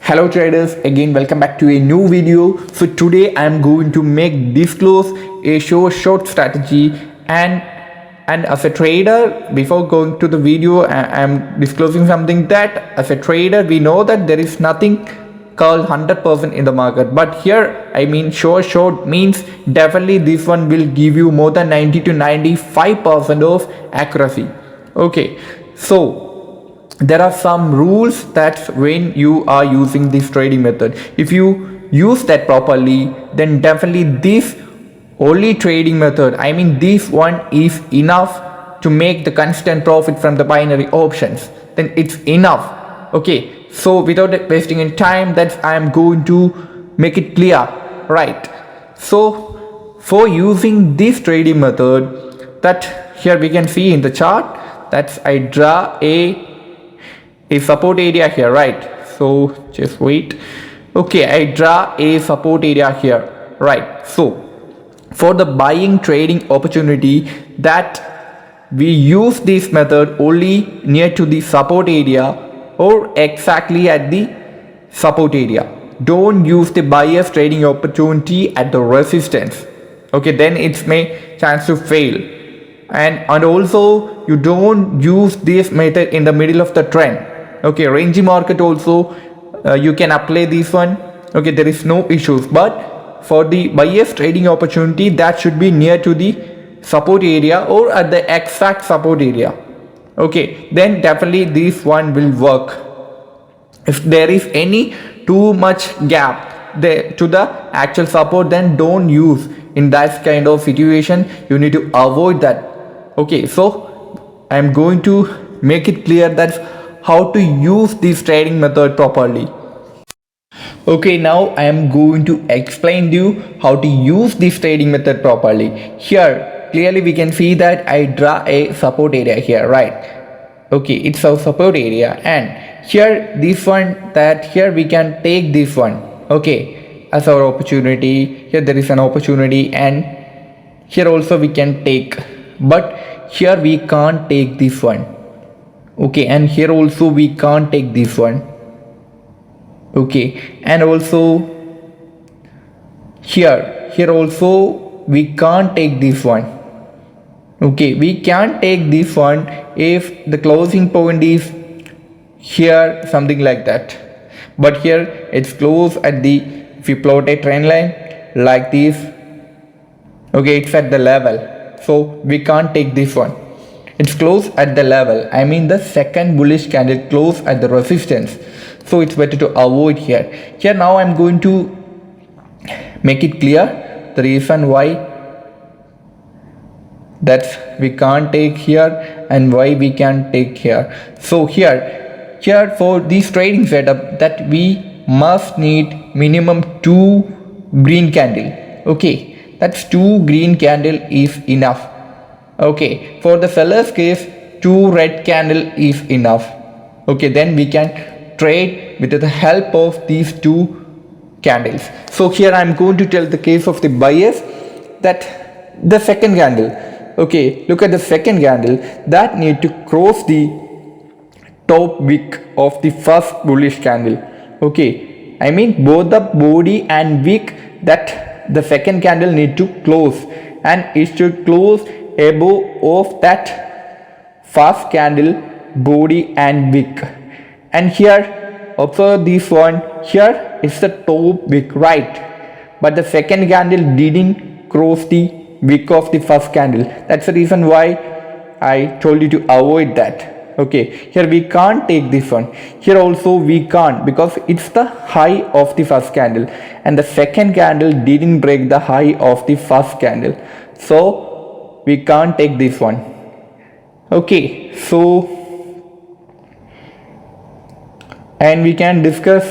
Hello traders, again welcome back to a new video. So today I am going to disclose a short strategy and as a trader, before going to the video, I am disclosing something that as a trader we know that there is nothing called 100% in the market, but here I mean short means definitely this one will give you more than 90 to 95% of accuracy. Okay, so there are some rules that when you are using this trading method, if you use that properly, then definitely this only trading method, I mean this one is enough to make the constant profit from the binary options. Then it's enough. Okay, so without wasting any time, that I am going to make it clear, right? So for using this trading method, that here we can see in the chart, that I draw a support area here, right? So just wait. Okay, I draw a support area here, right? So for the buying trading opportunity, that we use this method only near to the support area or exactly at the support area. Don't use the buyer's trading opportunity at the resistance. Okay, then it's may chance to fail. And also you don't use this method in the middle of the trend. Okay, rangy market also you can apply this one. Okay, there is no issues, but for the buyer's trading opportunity, that should be near to the support area or at the exact support area. Okay, then definitely this one will work. If there is any too much gap there to the actual support, then don't use. In that kind of situation, you need to avoid that. Okay, so I am going to make it clear that how to use this trading method properly. Okay, now I am going to explain to you how to use this trading method properly. Here clearly we can see that I draw a support area here, right? Okay, it's our support area, and here this one, that here we can take this one, okay, as our opportunity. Here there is an opportunity, and here also we can take, but here we can't take this one. Okay, and here also we can't take this one. Okay, and also here also we can't take this one. Okay, we can't take this one if the closing point is here, something like that. But here it's close at the, if you plot a trend line like this, okay, it's at the level, so we can't take this one. It's close at the level, I mean the second bullish candle close at the resistance, so it's better to avoid here. Here now I'm going to make it clear the reason why that we can't take here and why we can take here. So here for this trading setup, that we must need minimum 2 green candle. Okay, that's 2 green candle is enough. Okay, for the seller's case, 2 red candle is enough. Okay, then we can trade with the help of these 2 candles. So here I am going to tell the case of the buyers, that the second candle, okay, look at the second candle, that need to cross the top wick of the first bullish candle. Okay, I mean both the body and wick, that the second candle need to close, and it should close above of that first candle body and wick. And here observe this one, here is the top wick, right? But the second candle didn't cross the wick of the first candle. That's the reason why I told you to avoid that. Okay, here we can't take this one. Here also we can't, because it's the high of the first candle, and the second candle didn't break the high of the first candle, so we can't take this one. Okay, so and we can discuss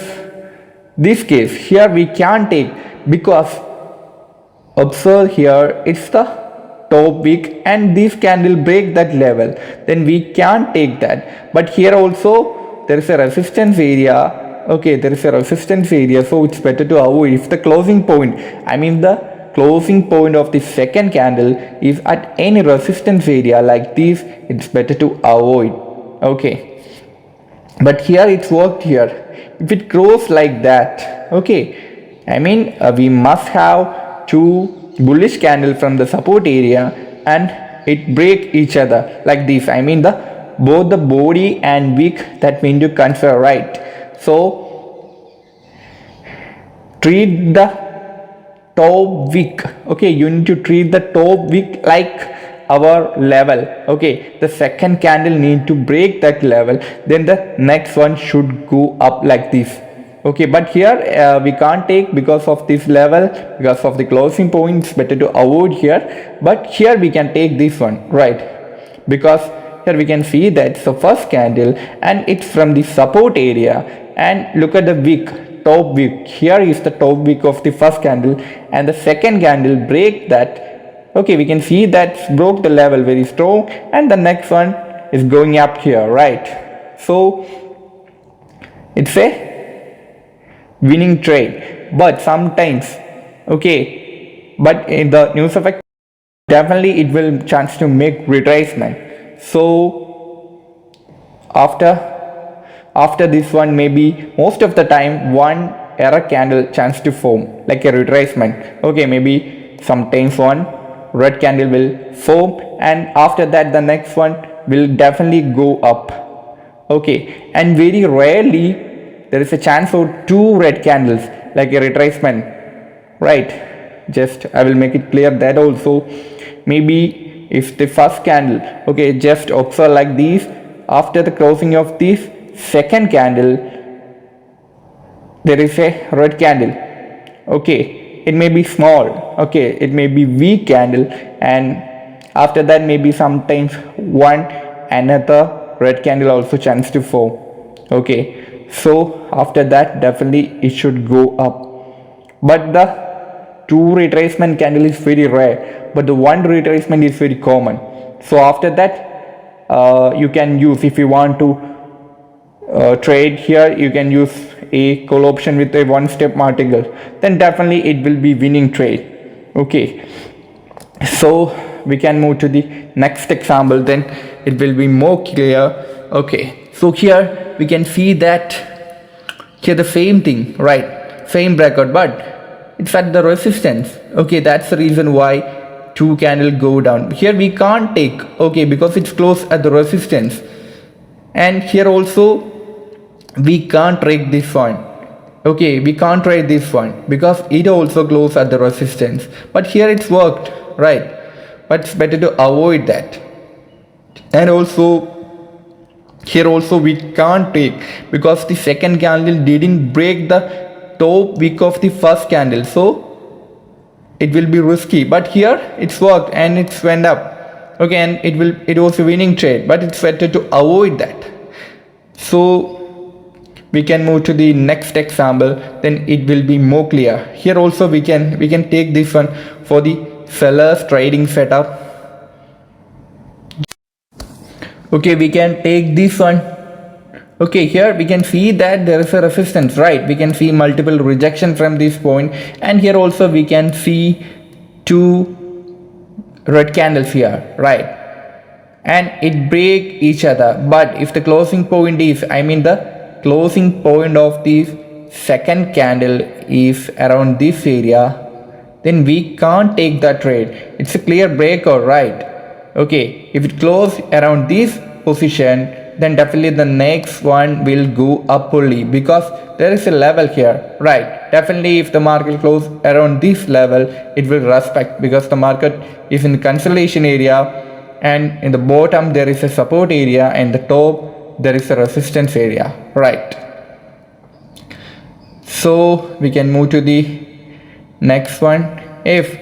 this case. Here we can't take, because observe here, it's the top wick and this candle break that level, then we can't take that. But here also there is a resistance area. Okay, there is a resistance area, so it's better to avoid. If the closing point, I mean the closing point of the second candle is at any resistance area like this, it's better to avoid. Okay, but here it's worked. Here If it grows like that, okay, I mean we must have two bullish candle from the support area and it break each other like this. I mean the both the body and wick that we need to consider, right? So treat the top wick, okay, you need to treat the top wick like our level. Okay, the second candle need to break that level, then the next one should go up like this. Okay, but here we can't take because of this level, because of the closing points, better to avoid here. But here we can take this one, right? Because here we can see that it's the first candle and it's from the support area, and look at the wick, top wick. Here is the top wick of the first candle and the second candle break that. Okay, we can see that broke the level very strong, and the next one is going up here, right? So it's a winning trade. But sometimes, okay, but in the news effect, definitely it will chance to make retracement. So after this one, maybe most of the time one error candle chance to form like a retracement. Okay, maybe sometimes one red candle will form, and after that the next one will definitely go up. Okay, and very rarely there is a chance for two red candles like a retracement, right? Just I will make it clear that also. Maybe if the first candle, okay, just observe like this, after the closing of this second candle there is a red candle. Okay, it may be small, okay, it may be weak candle, and after that maybe sometimes one another red candle also chance to form. Okay, so after that definitely it should go up. But the two retracement candle is very rare, but the one retracement is very common. So after that you can use, if you want to trade here, you can use a call option with a one step martingale, then definitely it will be winning trade. Okay, so we can move to the next example, then it will be more clear. Okay, so here we can see that here the same thing, right? Same breakout, but it's at the resistance. Okay, that's the reason why two candle go down. Here we can't take, okay, because it's close at the resistance, and here also we can't trade this one. Okay, we can't trade this one because it also close at the resistance, but here it's worked, right? But it's better to avoid that. And also here also we can't take because the second candle didn't break the top wick of the first candle, so it will be risky. But here it's worked and it's went up. Okay, and it was a winning trade, but it's better to avoid that. So we can move to the next example, then it will be more clear. Here also we can take this one for the sellers trading setup. Okay, we can take this one. Okay, here we can see that there is a resistance, right? We can see multiple rejection from this point, and here also we can see two red candles here, right? And it break each other. But if the closing point is, I mean the closing point of this second candle is around this area, then we can't take that trade. It's a clear breakout, right? Okay, if it close around this position, then definitely the next one will go up only because there is a level here, right? Definitely if the market close around this level, it will respect because the market is in the consolidation area, and in the bottom there is a support area, and the top there is a resistance area, right? So we can move to the next one. If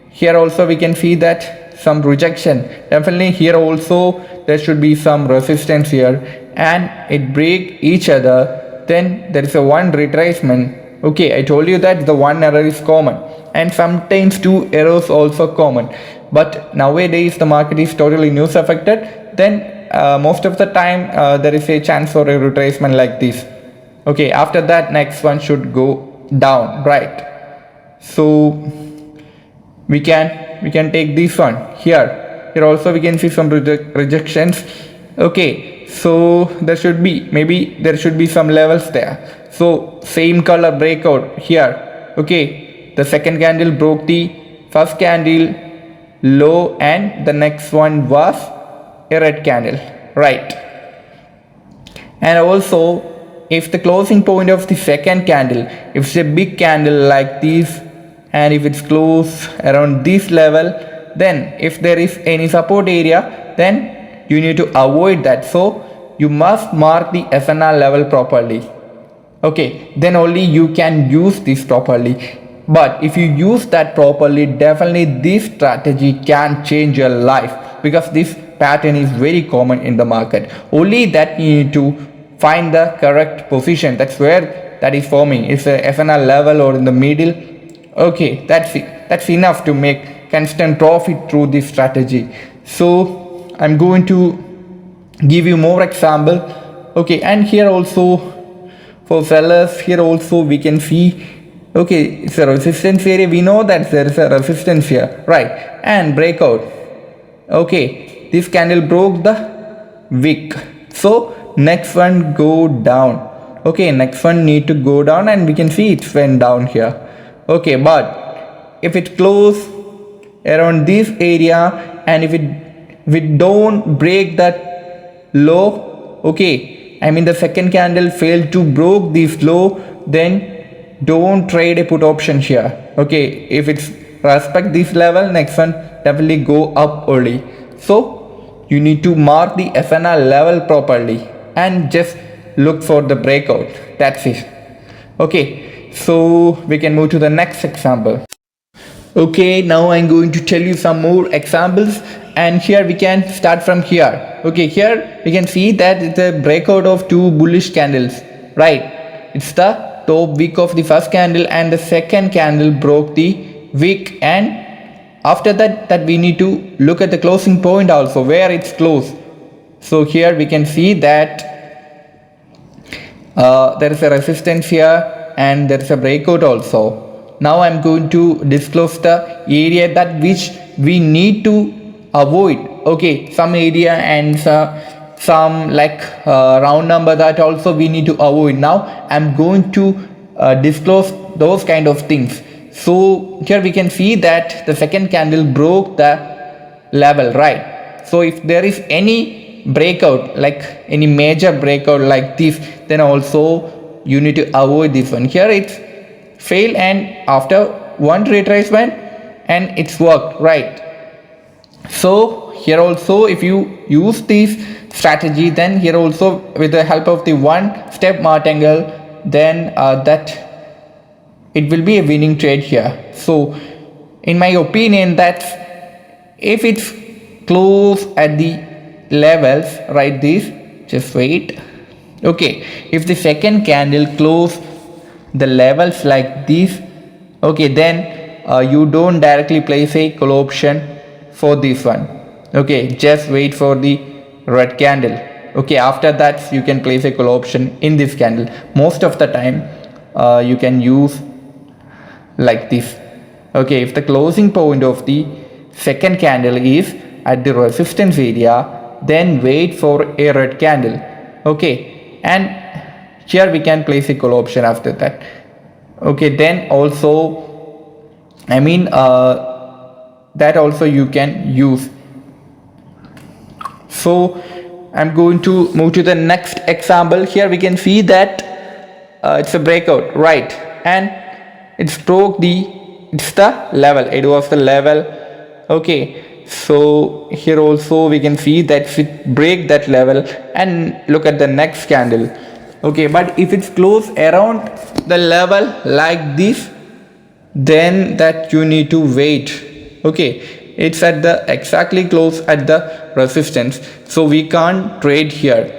here also we can see that some rejection, definitely here also there should be some resistance here, and it break each other, then there is a one retracement. Okay, I told you that the one error is common, and sometimes two errors also common, but nowadays the market is totally news affected, then most of the time there is a chance for a retracement like this. Okay, after that next one should go down, right? So we can take this one here. Here also we can see some rejections. Okay, so there should be, maybe there should be some levels there. So same color breakout here. Okay, the second candle broke the first candle low and the next one was a red candle, right? And also if the closing point of the second candle, if it's a big candle like this and if it's close around this level, then if there is any support area, then you need to avoid that. So you must mark the SNR level properly. Okay, then only you can use this properly. But if you use that properly, definitely this strategy can change your life, because this pattern is very common in the market. Only that you need to find the correct position. That's where that is forming. It's a SNR level or in the middle. Okay, that's it. That's enough to make constant profit through this strategy. So I'm going to give you more example. Okay, and here also for sellers, here also we can see, okay, it's a resistance area. We know that there is a resistance here, right? And breakout. Okay, this candle broke the wick. So next one go down. Okay, next one need to go down, and we can see it went down here. Okay, but if it close around this area and if we don't break that low, okay, I mean the second candle failed to broke this low, then don't trade a put option here. Okay, if it's respect this level, next one definitely go up early. So you need to mark the SNR level properly and just look for the breakout. That's it. Okay, so we can move to the next example. Okay, now I'm going to tell you some more examples, and here we can start from here. Okay, here we can see that it's a breakout of two bullish candles, right? It's the top wick of the first candle and the second candle broke the wick, and after that we need to look at the closing point also, where it's closed. So here we can see that there is a resistance here and there is a breakout also. Now I'm going to disclose the area that which we need to avoid. Okay, some area and some like round number that also we need to avoid. Now I'm going to disclose those kind of things. So here we can see that the second candle broke the level, right? So if there is any breakout, like any major breakout like this, then also you need to avoid this one. Here it's fail, and after one retracement and it's worked, right? So here also if you use this strategy, then here also with the help of the one step martingale, then that it will be a winning trade here. So in my opinion, that if it's close at the levels, right, this, just wait. Okay, if the second candle close the levels like this, okay, then you don't directly place a call option for this one. Okay, just wait for the red candle. Okay, after that you can place a call option in this candle. Most of the time you can use like this. Okay, if the closing point of the second candle is at the resistance area, then wait for a red candle. Okay, and here we can place a call option after that. Okay, then also I mean that also you can use. So I'm going to move to the next example. Here we can see that it's a breakout, right? And it's broke it's the level, it was the level. Okay, so here also we can see that it break that level, and look at the next candle. Okay, but if it's close around the level like this, then that you need to wait. Okay, it's at the exactly close at the resistance, so we can't trade here.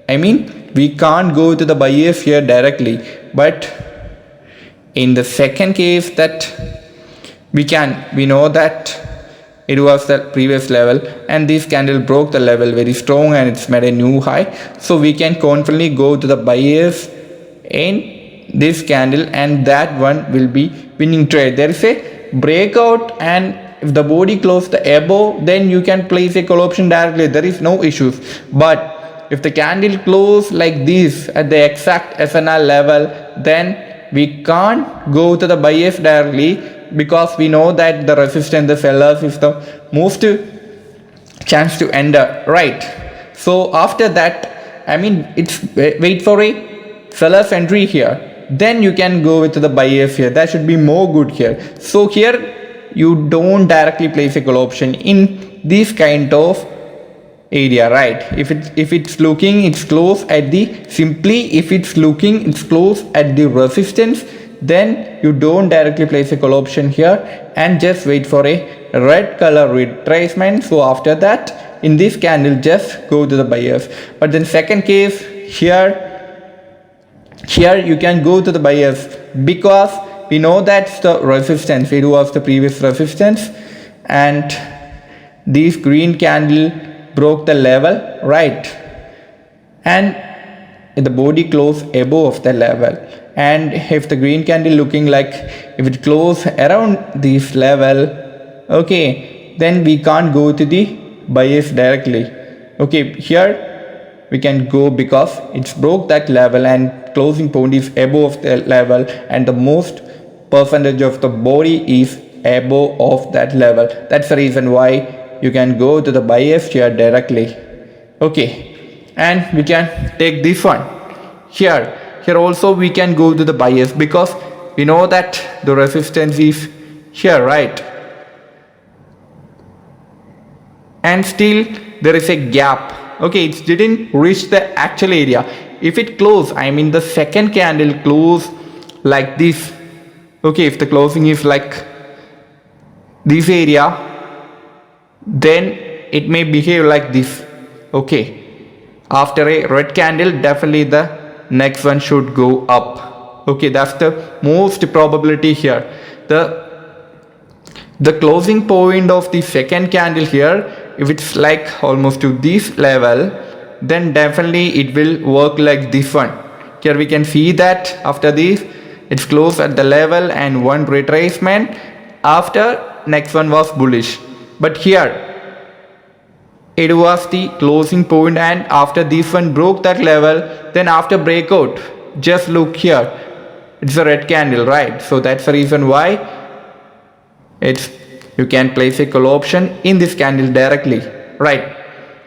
I mean we can't go to the buyers here directly, but in the second case that we know that it was the previous level and this candle broke the level very strong and it's made a new high, so we can confidently go to the buyers in this candle, and that one will be winning trade. There is a breakout, and if the body closed the above, then you can place a call option directly, there is no issues. But if the candle close like this at the exact SNR level, then we can't go to the bias directly, because we know that the resistance, the sellers, is the most chance to enter, right? So after that, I mean, it's wait for a seller's entry here, then you can go with the bias here. That should be more good here. So here you don't directly place a call option in this kind of area, right? If it's looking it's close at the if it's looking it's close at the resistance, then you don't directly place a call option here and just wait for a red color retracement. So after that, in this candle, just go to the bias. But then second case, here you can go to the bias, because we know that's the resistance, it was the previous resistance, and this green candle broke the level, right? And the body closed above the level, and if the green candle looking like if it close around this level, okay, then we can't go to the bias directly. Okay, here we can go because it's broke that level and closing point is above the level, and the most percentage of the body is above of that level. That's the reason why you can go to the bias here directly. Okay, and we can take this one here also we can go to the bias, because we know that the resistance is here, right? And still there is a gap. Okay, it didn't reach the actual area. If it close, I mean the second candle close like this, okay, if the closing is like this area, then it may behave like this. Okay, after a red candle, definitely the next one should go up. Okay, that's the most probability here. The closing point of the second candle here, if it's like almost to this level, then definitely it will work like this one. Here we can see that after this it's closed at the level and one retracement, after next one was bullish. But here it was the closing point, and after this one broke that level, then after breakout, just look here, it's a red candle, right? So that's the reason why you can place a call option in this candle directly, right?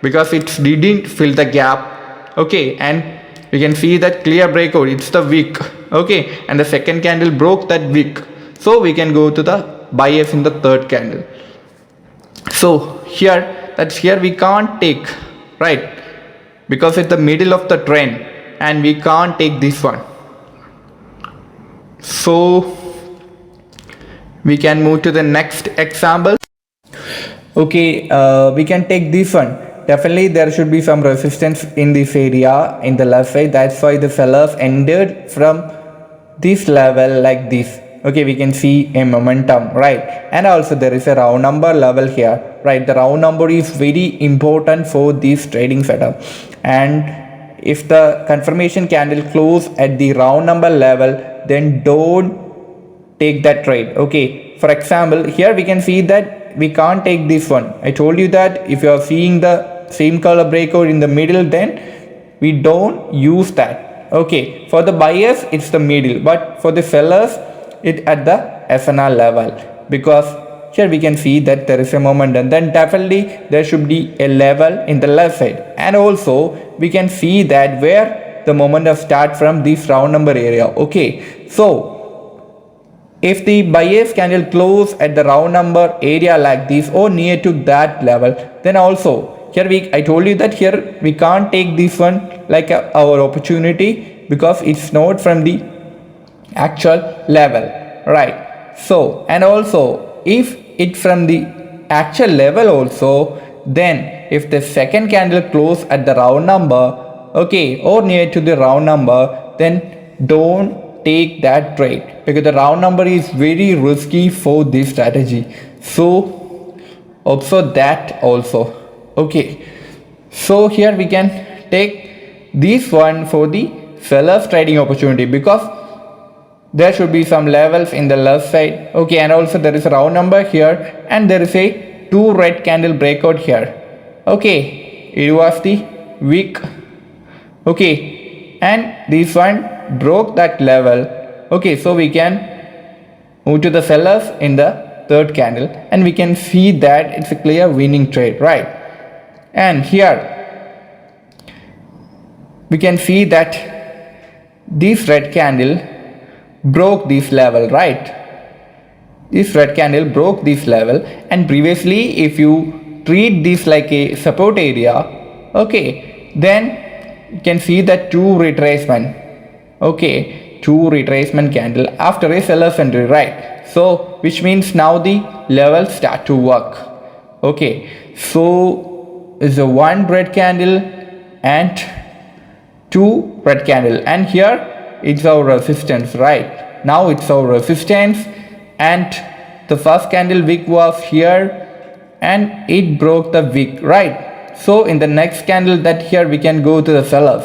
Because it didn't fill the gap. Okay, and you can see that clear breakout, it's the wick. Okay, and the second candle broke that wick, so we can go to the bias in the third candle. So here we can't take, right? Because it's the middle of the trend and we can't take this one. So we can move to the next example. Okay, we can take this one. Definitely there should be some resistance in this area in the left side. That's why the sellers entered from this level like this. Okay, we can see a momentum, right? And also there is a round number level here, right? The round number is very important for this trading setup, and if the confirmation candle close at the round number level, then don't take that trade. Okay, for example, here we can see that we can't take this one. I told you that if you are seeing the same color breakout in the middle, then we don't use that. Okay, for the buyers it's the middle, but for the sellers it at the SNR level, because here we can see that there is a momentum, then definitely there should be a level in the left side. And also we can see that where the momentum start from this round number area. Okay, so if the bias candle close at the round number area like this or near to that level, then also here I told you that here we can't take this one like our opportunity, because it's not from the actual level, right? So, and also if it's from the actual level also, then if the second candle close at the round number, okay, or near to the round number, then don't take that trade, because the round number is very risky for this strategy. So observe that also. Okay, so here we can take this one for the seller's trading opportunity, because there should be some levels in the left side. Okay, and also there is a round number here, and there is a 2 red candle breakout here. Okay, it was the wick Okay, and this one broke that level. Okay, so we can move to the sellers in the third candle, and we can see that it's a clear winning trade, right? And here we can see that this red candle broke this level, right? This red candle broke this level, and previously if you treat this like a support area, okay, then you can see that two retracement, okay, two retracement candle after a seller's entry, right? So which means now the levels start to work. Okay, so is a one red candle and two red candle, and here it's our resistance, right? Now it's our resistance, and the first candle wick was here and it broke the wick, right? So in the next candle that here we can go to the sellers,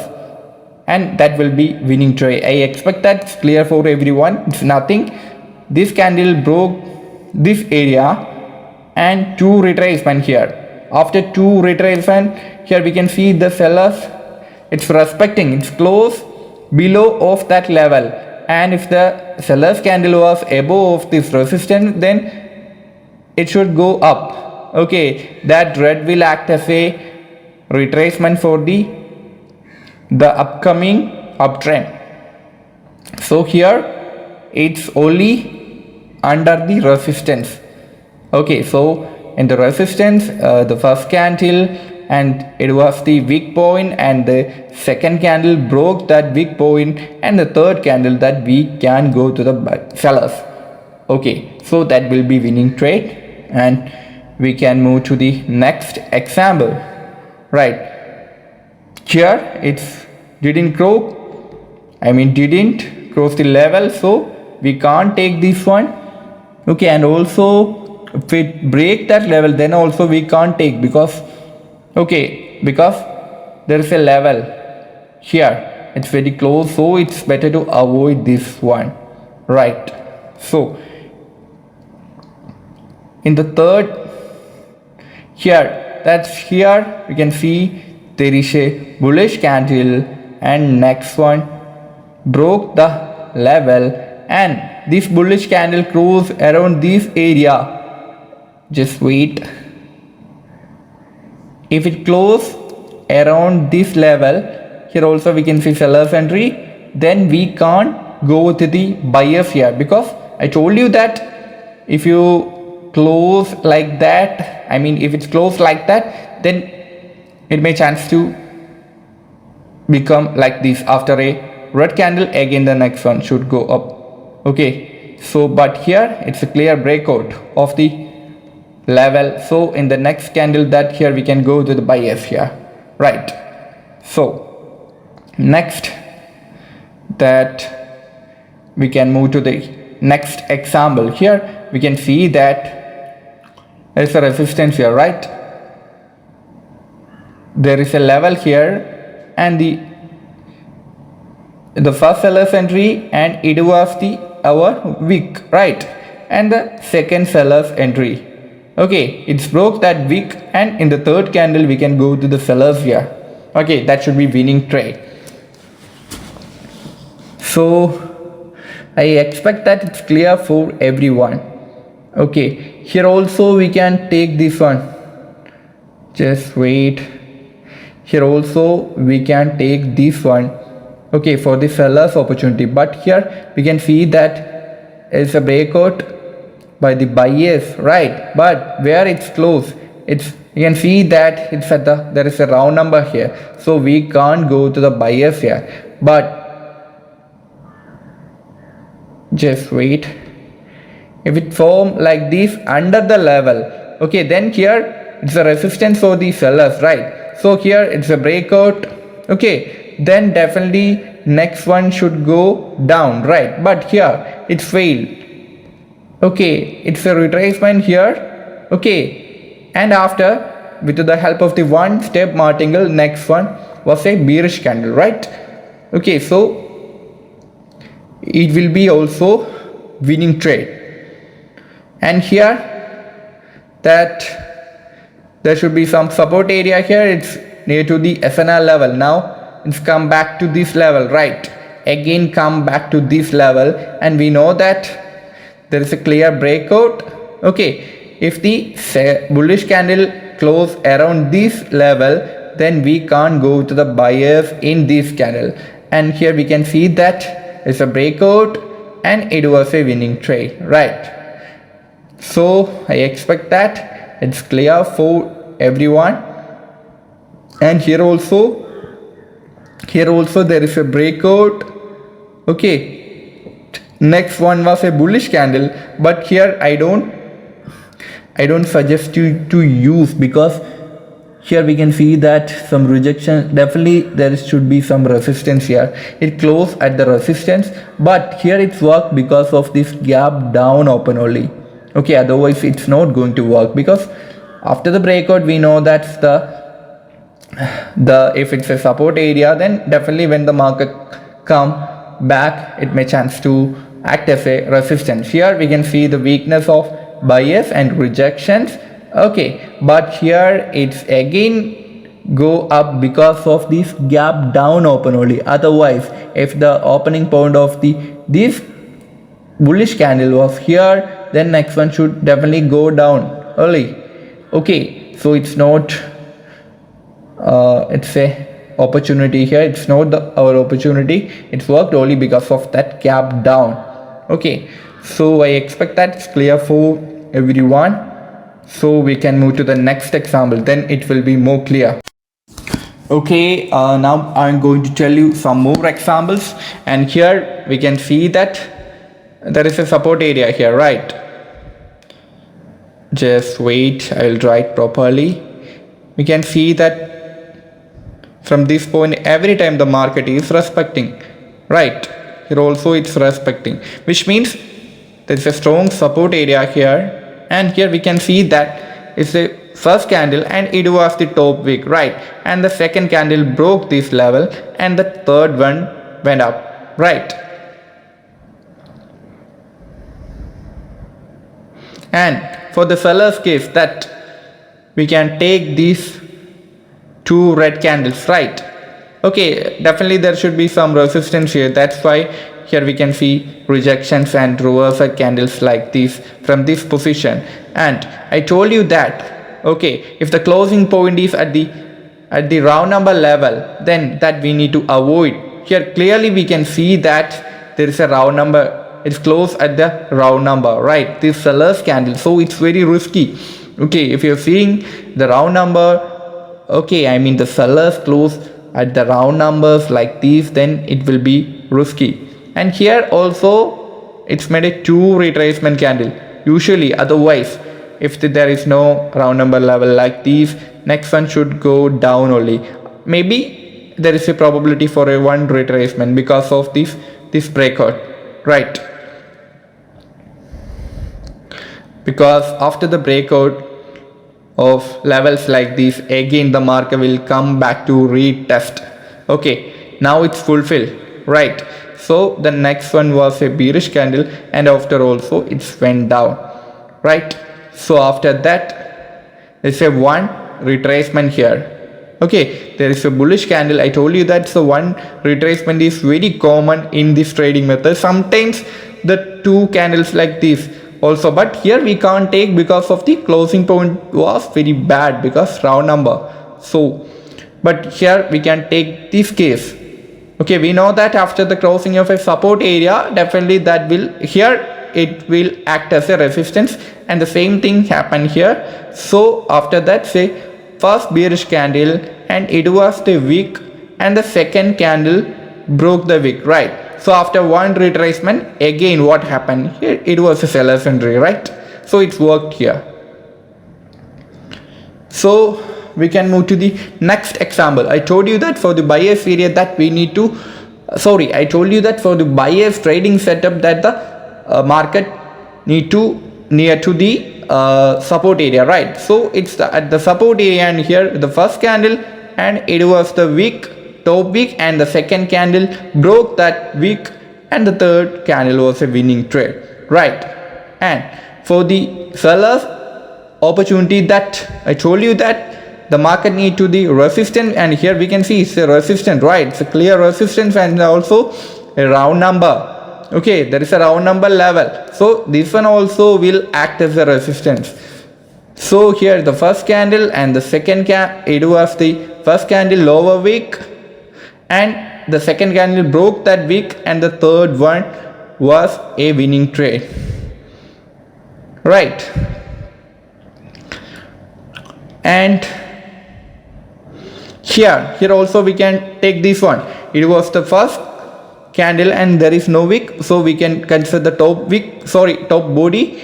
and that will be winning trade. I expect that's clear for everyone. It's nothing. This candle broke this area and two retracement here. After two retracement here we can see the sellers, it's respecting, it's close below of that level, and if the seller's candle was above this resistance, then it should go up. Okay, that red will act as a retracement for the upcoming uptrend. So here it's only under the resistance. Okay, so in the resistance, the first candle and it was the weak point, and the second candle broke that weak point, and the third candle that we can go to the sellers. Okay, so that will be winning trade, and we can move to the next example, right? Here it's didn't cross the level, so we can't take this one. Okay, and also if it break that level, then also we can't take, because because there is a level here, it's very close, so it's better to avoid this one, right? So in the third, here we can see there is a bullish candle, and next one broke the level, and this bullish candle crossed around this area. Just wait. If it close around this level, here also we can see seller's entry, then we can't go to the buyers here, because I told you that if you close like that, if it's closed like that, then it may chance to become like this. After a red candle, again the next one should go up. Okay, so but here it's a clear breakout of the level, so in the next candle that here we can go to the buyers here, right? So next that we can move to the next example. Here we can see that there is a resistance here, right? There is a level here, and the first seller's entry, and it was our wick, right? And the second seller's entry. Okay, it's broke that wick, and in the third candle we can go to the sellers here. Okay, that should be winning trade. So I expect that it's clear for everyone. Okay, here also we can take this one. Just wait. Here also we can take this one. Okay, for the seller's opportunity, but here we can see that it's a breakout by the buyers, right? But where it's closed, you can see that it's at there is a round number here, so we can't go to the buyers here. But just wait. If it form like this under the level, okay, then here it's a resistance for the sellers, right? So here it's a breakout. Okay, then definitely next one should go down, right? But here it's failed. Okay, it's a retracement here. Okay, and after, with the help of the one step martingale, next one was a bearish candle, right? Okay, so it will be also winning trade. And here that there should be some support area here. It's near to the SNR level. Now it's come back to this level, right? Again come back to this level, and we know that there is a clear breakout. Okay, if the bullish candle close around this level, then we can't go to the buyers in this candle. And here we can see that it's a breakout and it was a winning trade, right? So I expect that it's clear for everyone. And here also there is a breakout. Okay, next one was a bullish candle, but here I don't suggest you to use, because here we can see that some rejection. Definitely there should be some resistance here. It closed at the resistance, but here it's worked because of this gap down open only. Okay, otherwise it's not going to work, because after the breakout we know that's the if it's a support area, then definitely when the market come back, it may chance to act as a resistance. Here we can see the weakness of buyers and rejections. Okay, but here it's again go up because of this gap down open only. Otherwise, if the opening point of this bullish candle was here, then next one should definitely go down early. Okay, so it's not it's a opportunity here. It's not our opportunity. It's worked only because of that gap down. Okay, so I expect that it's clear for everyone. So we can move to the next example, then it will be more clear. Okay, now I'm going to tell you some more examples, and here we can see that there is a support area here, right? Just wait, I'll draw it properly. We can see that from this point every time the market is respecting, right? Here also it's respecting, which means there is a strong support area here. And here we can see that it's the first candle and it was the top wick, right? And the second candle broke this level and the third one went up, right? And for the seller's case, that we can take these two red candles, right? Okay, definitely there should be some resistance here. That's why here we can see rejections and reversal candles like this from this position. And I told you that, okay, if the closing point is at the round number level, then that we need to avoid. Here clearly we can see that there is a round number. It's closed at the round number, right? This seller's candle, so it's very risky. Okay, if you're seeing the round number, okay, I mean the sellers close at the round numbers like these, then it will be risky. And here also it's made a two retracement candle usually. Otherwise, if there is no round number level like these, next one should go down only. Maybe there is a probability for a one retracement because of this breakout, right? Because after the breakout of levels like this, again the market will come back to retest. Okay, now it's fulfilled, right? So the next one was a bearish candle, and after also it went down, right? So after that there's a one retracement here. Okay, there is a bullish candle. I told you that the one retracement is very common in this trading method. Sometimes the two candles like this also, but here we can't take because of the closing point was very bad because round number. So but here we can take this case. Okay, we know that after the closing of a support area, definitely that will here it will act as a resistance, and the same thing happened here. So after that, say first bearish candle and it was the wick, and the second candle broke the wick, right? So after one retracement, again what happened here? It was a seller's entry, right? So it's worked here. So we can move to the next example. I told you that for the buyer's period that we need to I told you that for the buyer's trading setup that the market need to near to the support area, right? So it's at the support area, and here the first candle and it was the wick, top wick, and the second candle broke that wick, and the third candle was a winning trade, right? And for the sellers opportunity, that I told you that the market need to the resistance, and here we can see it's a resistance, right? It's a clear resistance and also a round number. Okay, there is a round number level, so this one also will act as a resistance. So here the first candle and the second it was the first candle lower wick, and the second candle broke that wick, and the third one was a winning trade, right? And here also we can take this one. It was the first candle and there is no wick, so we can consider the top body.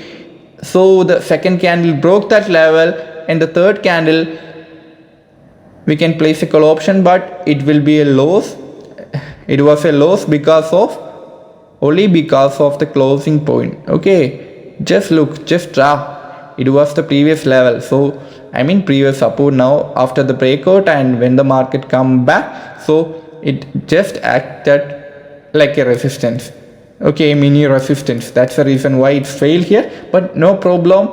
So the second candle broke that level, and the third candle we can place a call option, but it will be a loss. It was a loss only because of the closing point. Okay, just look, just draw. It was the previous level, so I mean previous support. Now after the breakout and when the market come back, so it just acted like a resistance. Okay, mini resistance. That's the reason why it failed here, but no problem,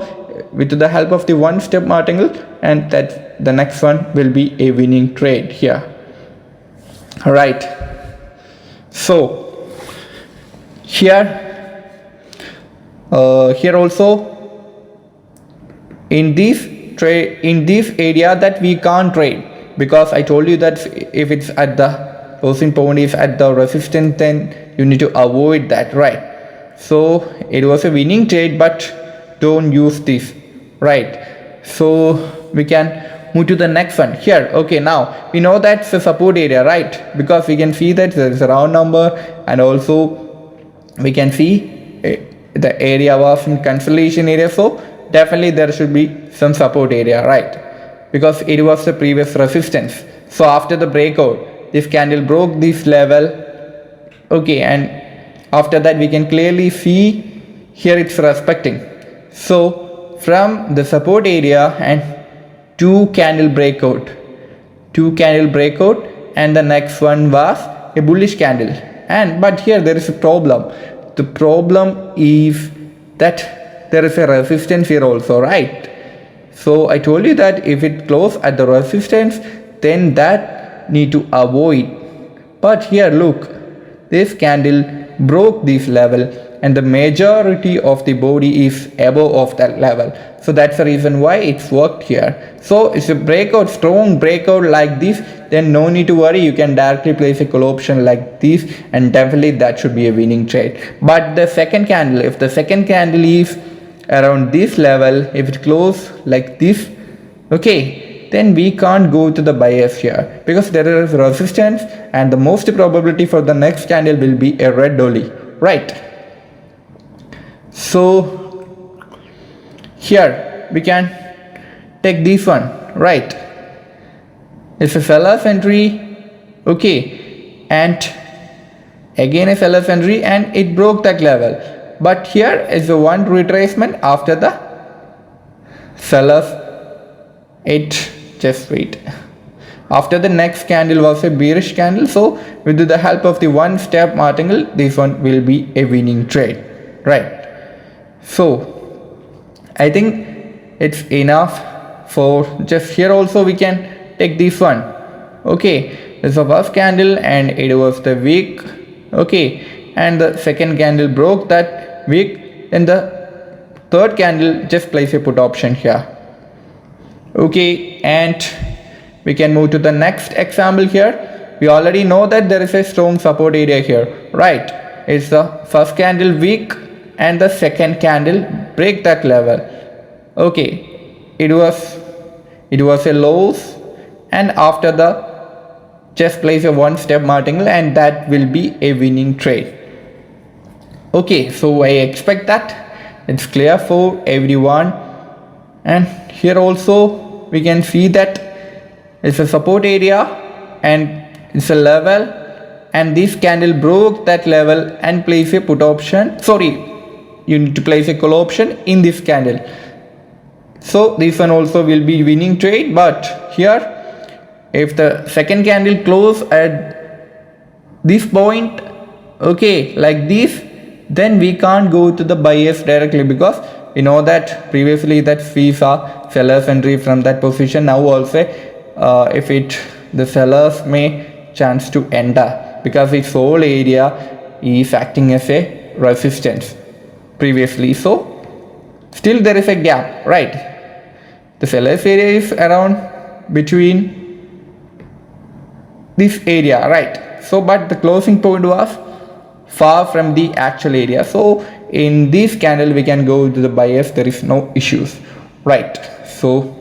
with the help of the one step martingale, and that the next one will be a winning trade here. All right, so here also in this area that we can't trade, because I told you that if it's at the closing point is at the resistance, then you need to avoid that, right? So it was a winning trade, but don't use this, right? So we can move to the next one here. Okay, now we know that's the support area, right? Because we can see that there is a round number, and also we can see the area was in consolidation area, so definitely there should be some support area, right? Because it was the previous resistance. So after the breakout, this candle broke this level. Okay, and after that we can clearly see here it's respecting. So from the support area and two candle breakout, and the next one was a bullish candle. But here there is a problem. The problem is that there is a resistance here also, right? So I told you that if it closes at the resistance, then that need to avoid. But here look, this candle broke this level, and the majority of the body is above of that level, so that's the reason why it's worked here. So it's a breakout, strong breakout like this, then no need to worry, you can directly place a call option like this, and definitely that should be a winning trade. But the second candle, if the second candle is around this level, if it closes like this, okay, then we can't go to the buyers here, because there is resistance, and the most probability for the next candle will be a red dolly, right? So here we can take this one, right? It's a seller's entry, okay, and again a seller's entry, and it broke that level. But here is a one retracement after the seller's just wait. After the next candle was a bearish candle, so with the help of the one step martingale, this one will be a winning trade, right? So I think it's enough for just here. Also we can take this one. Okay, this is the first candle and it was the wick, okay, and the second candle broke that wick, and the third candle just place a put option here. Okay, and we can move to the next example here. We already know that there is a strong support area here, right? It's the first candle wick and the second candle break that level. Okay, it was a loss, and after the just place a one step martingale, and that will be a winning trade. Okay, so I expect that it's clear for everyone. And here also we can see that it's a support area and it's a level, and this candle broke that level and place a put option, you need to place a call option in this candle. So this one also will be winning trade. But here if the second candle close at this point, okay, like this, then we can't go to the buyers directly, because we know that previously that we saw sellers entry from that position. Now also if the sellers may chance to enter because its whole area is acting as a resistance previously. So still there is a gap, right? The sellers area is around between this area, right? So but the closing point was far from the actual area. So in this candle we can go to the buyers, there is no issues, right? So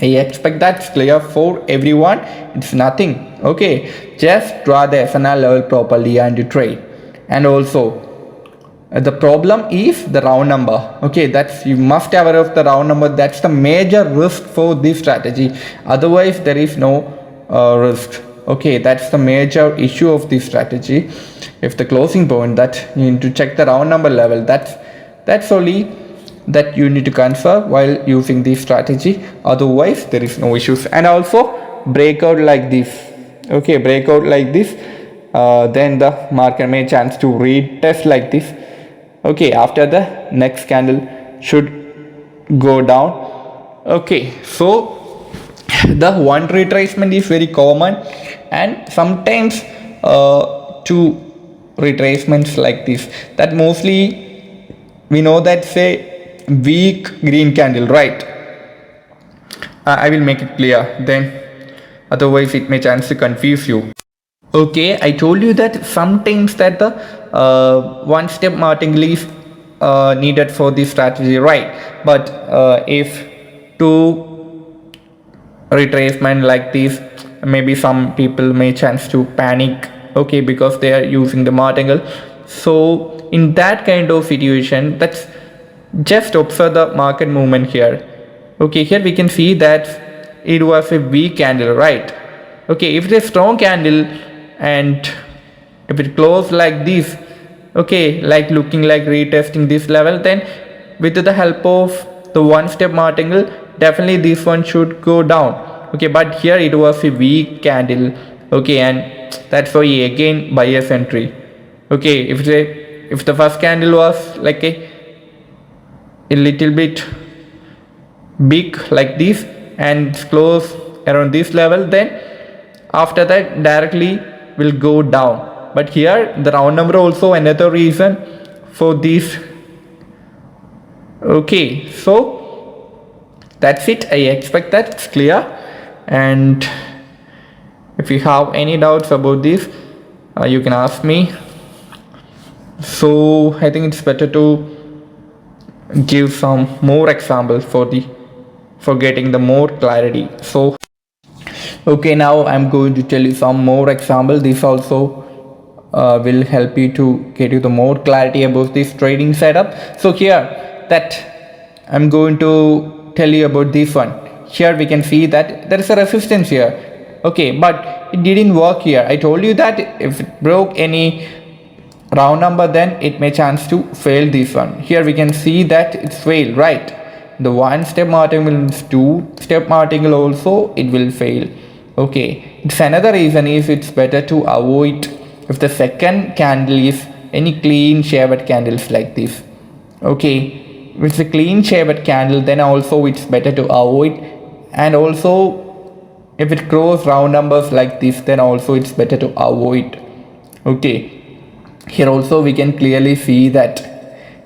I expect that's clear for everyone. It's nothing. Okay, just draw the SNR level properly and trade. And also the problem is the round number. Okay, that's you must have aware of the round number. That's the major risk for this strategy. Otherwise there is no risk. Okay, that's the major issue of this strategy. If the closing point, that you need to check the round number level, that's only that you need to consider while using this strategy. Otherwise there is no issues. And also breakout like this. Okay, breakout like this, then the market may chance to retest like this. Okay, after the next candle should go down. Okay, so the one retracement is very common, and sometimes two retracements like this. That mostly we know that's a weak green candle, right? I will make it clear then, otherwise it may chance to confuse you. Okay, I told you that sometimes that the one step martingale is needed for this strategy, right? But if two retracement like this, maybe some people may chance to panic, okay, because they are using the martingale. So in that kind of situation, that's just observe the market movement here. Okay, here we can see that it was a weak candle, right? Okay, if it's a strong candle and if it closed like this, okay, like looking like retesting this level, then with the help of the one step martingale, definitely this one should go down. Okay, but here it was a weak candle. Okay, and that's why again buyer's entry. Okay, if the first candle was like a little bit big like this and close around this level, then after that directly will go down. But here the round number also another reason for this. Okay, so that's it. I expect that it's clear, and if you have any doubts about this, you can ask me. So I think it's better to give some more examples for getting the more clarity. So okay, now I'm going to tell you some more examples. This also will help you to get you the more clarity about this trading setup. So here that I'm going to tell you about this one. Here we can see that there is a resistance here. Okay, but it didn't work here. I told you that if it broke any round number, then it may chance to fail this one. Here we can see that it's failed, right? The one step martingale is two step martingale also, it will fail. Okay, it's another reason is it's better to avoid if the second candle is any clean shaved candles like this. Okay, if it's a clean shaved candle, then also it's better to avoid. And also if it grows round numbers like this, then also it's better to avoid. Okay, here also we can clearly see that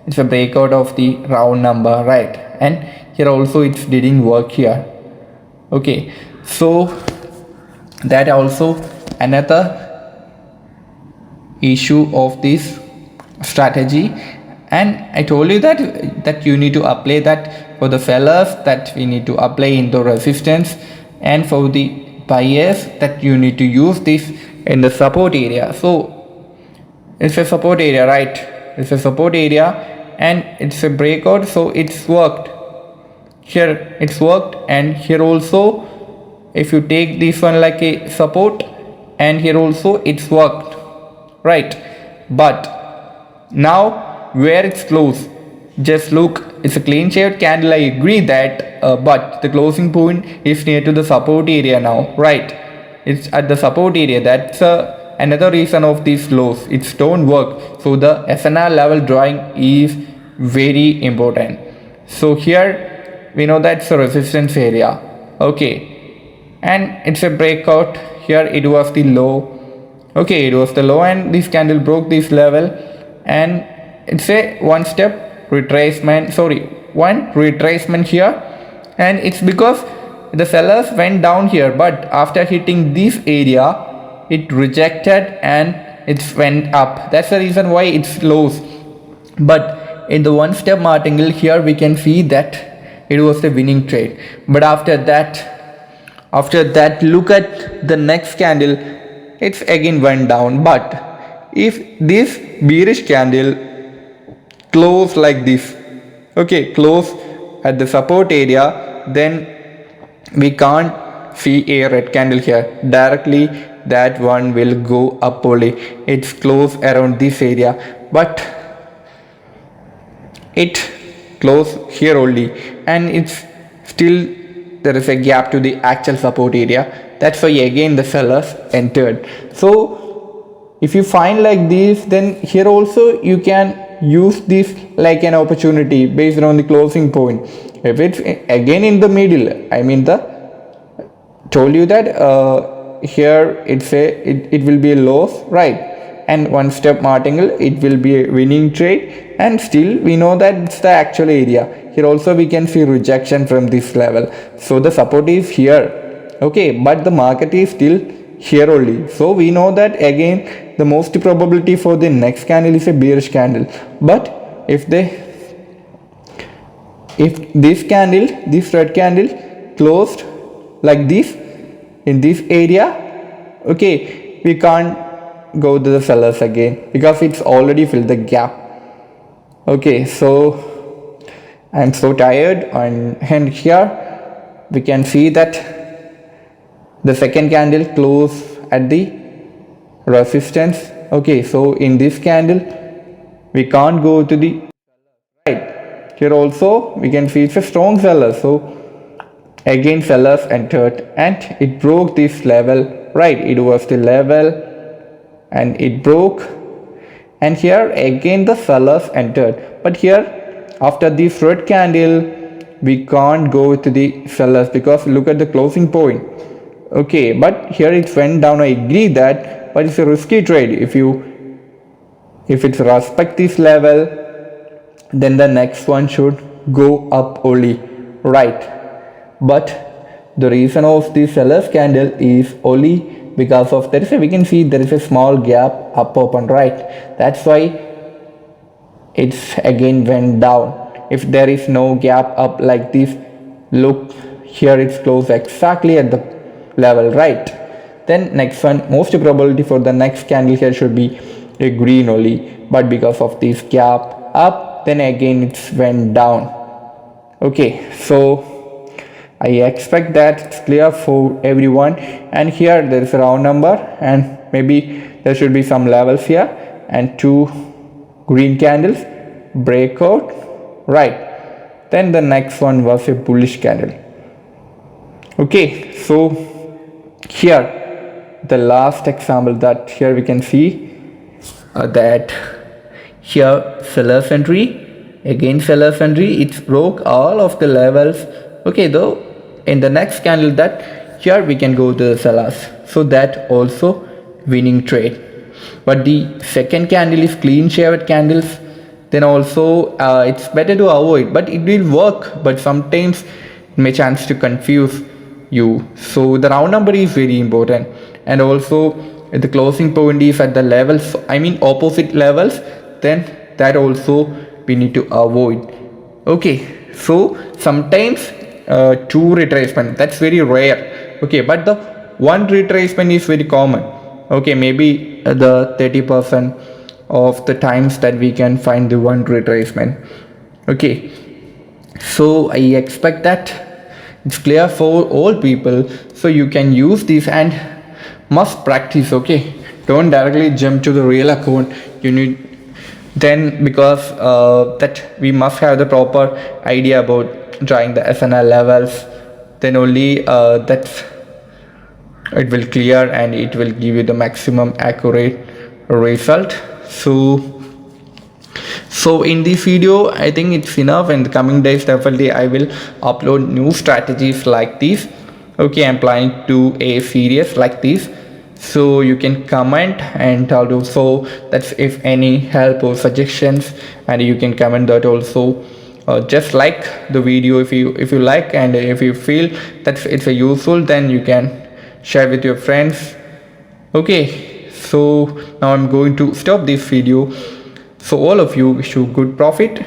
it's a breakout of the round number, right? And here also it didn't work here. Okay, so that also another issue of this strategy. And I told you that you need to apply that for the sellers, that we need to apply in the resistance, and for the buyers that you need to use this in the support area. So it's a support area, right? It's a support area and it's a breakout, so it's worked. Here it's worked, and here also if you take this one like a support, and here also it's worked, right? But now where it's closed, just look, it's a clean shaped candle, I agree that, but the closing point is near to the support area now, right? It's at the support area. That's another reason of these lows, it's don't work. So the SNR level drawing is very important. So here we know that's a resistance area. Okay, and it's a breakout. Here it was the low. Okay, it was the low and this candle broke this level, and it's a one step retracement, one retracement here. And it's because the sellers went down here, but after hitting this area it rejected and it went up. That's the reason why it's lows. But in the one step martingale here we can see that it was the winning trade. But after that look at the next candle, it's again went down. But if this bearish candle close like this, okay, close at the support area, then we can't see a red candle here directly. That one will go up only. It's close around this area, but it close here only, and it's still there is a gap to the actual support area. That's why again the sellers entered. So if you find like this, then here also you can use this like an opportunity based on the closing point. If it's again in the middle, I mean the told you that here it will be a loss, right? And one step martingale, it will be a winning trade, and still we know that it's the actual area. Here also we can see rejection from this level. So the support is here, okay, but the market is still here only. So we know that again the most probability for the next candle is a bearish candle. But if this red candle closed like this in this area, okay, we can't go to the sellers again because it's already filled the gap. Okay, so I'm so tired, and here we can see that the second candle closed at the resistance. Okay, so in this candle we can't go to the right. Here also we can see it's a strong seller, so again sellers entered and it broke this level, right? It was the level and it broke, and here again the sellers entered. But here after this red candle we can't go to the sellers because look at the closing point. Okay, but here it went down. I agree that, but it's a risky trade. If it's respect this level, then the next one should go up only, right? But the reason of the seller's candle is only because of we can see there is a small gap up open, right? That's why it's again went down. If there is no gap up like this, look here, it's closed exactly at the level, right? Then next one, most probability for the next candle here should be a green only, but because of this gap up, then again it's went down. Okay, so I expect that it's clear for everyone. And here there is a round number, and maybe there should be some levels here, and two green candles breakout, right? Then the next one was a bullish candle. Okay, so here the last example that here we can see that here sellers entry, again sellers entry, it broke all of the levels. Okay, though in the next candle that here we can go to the sellers, so that also winning trade. But the second candle is clean shaved candles, then also it's better to avoid, but it will work, but sometimes it may chance to confuse you. So the round number is very important, and also if the closing point is at the levels, I mean opposite levels, then that also we need to avoid. Okay, so sometimes two retracement, that's very rare. Okay, but the one retracement is very common. Okay, maybe the 30% of the times that we can find the one retracement. Okay, so I expect that it's clear for all people, so you can use this and must practice. Okay, don't directly jump to the real account. You need then, because that we must have the proper idea about drawing the SNL levels, then only that it will clear and it will give you the maximum accurate result. So So in this video, I think it's enough. In the coming days, definitely I will upload new strategies like this. Okay, I'm planning to a series like this, so you can comment and tell also that's if any help or suggestions, and you can comment that also. Just like the video if you like, and if you feel that it's a useful, then you can share with your friends. Okay, so now I'm going to stop this video. So all of you wish you good profit